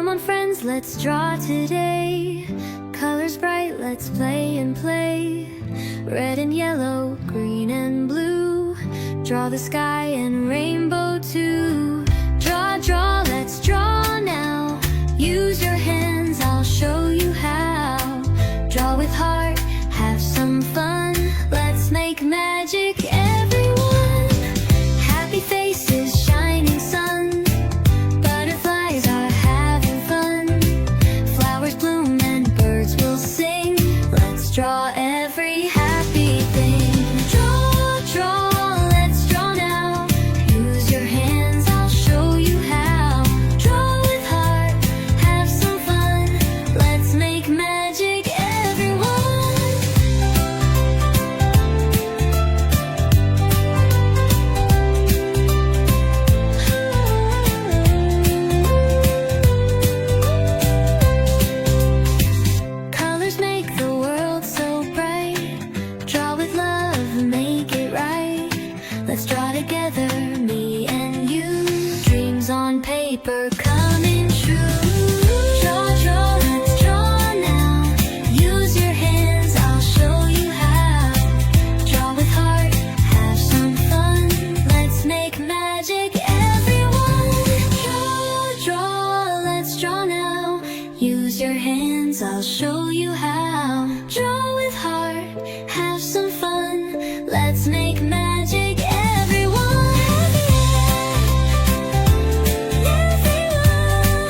Come on friends, let's draw today. Colors bright, let's play and play. Red and yellow, green and blue. Draw the sky and rainbow too. Draw, draw, let's draw now. Use your hands, I'll show you how. Draw with heart, have some fun. Let's make magic, everyone. Happy faces, shining sun. Butterflies are having fun. Flowers bloom and birds will sing. Let's draw every happy thing. Draw, draw, let's draw now. Use your hands, I'll show you how. Draw with heart, have some fun. Let's make magic, everyone. Colors make the world so bright. Draw with love, make it right. Let's draw together, me and you. Dreams on paper coming true. Draw, draw, let's draw now. Use your hands, I'll show you how. Draw with heart, have some fun. Let's make magic, everyone. Draw, draw, let's draw now. Use your hands, I'll show you how. Draw with heart, have some fun. Let's make magic, everyone. Everyone,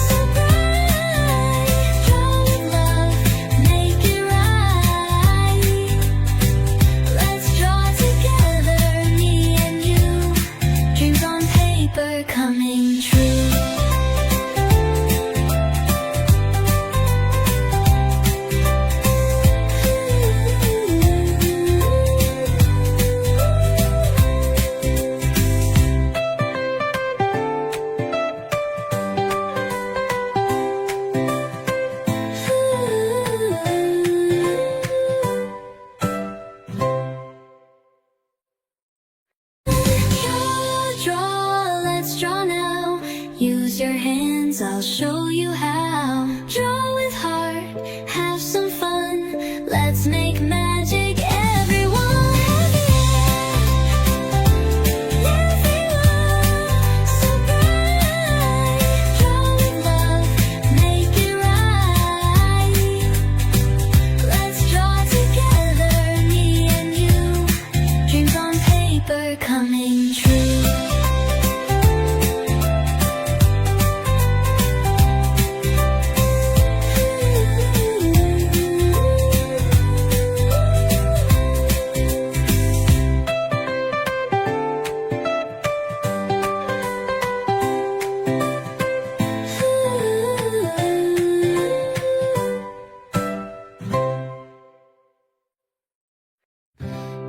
so bright. Draw with love, make it right. Let's draw together, me and you. Dreams on paper coming true. Draw, draw, let's draw now. Use your hands, I'll show you how. Draw with heart, have some fun. Let's make magic, everyone. Everyone, so bright. Draw with love, make it right. Let's draw together, me and you. Dreams on paper coming true.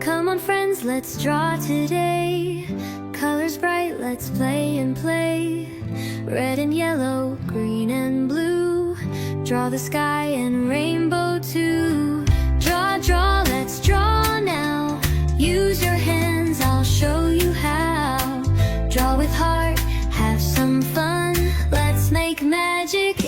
Come on friends, let's draw today. Colors bright, let's play and play. Red and yellow, green and blue. Draw the sky and rainbow too. Draw, draw, let's draw now. Use your hands, I'll show you how. Draw with heart, have some fun. Let's make magic,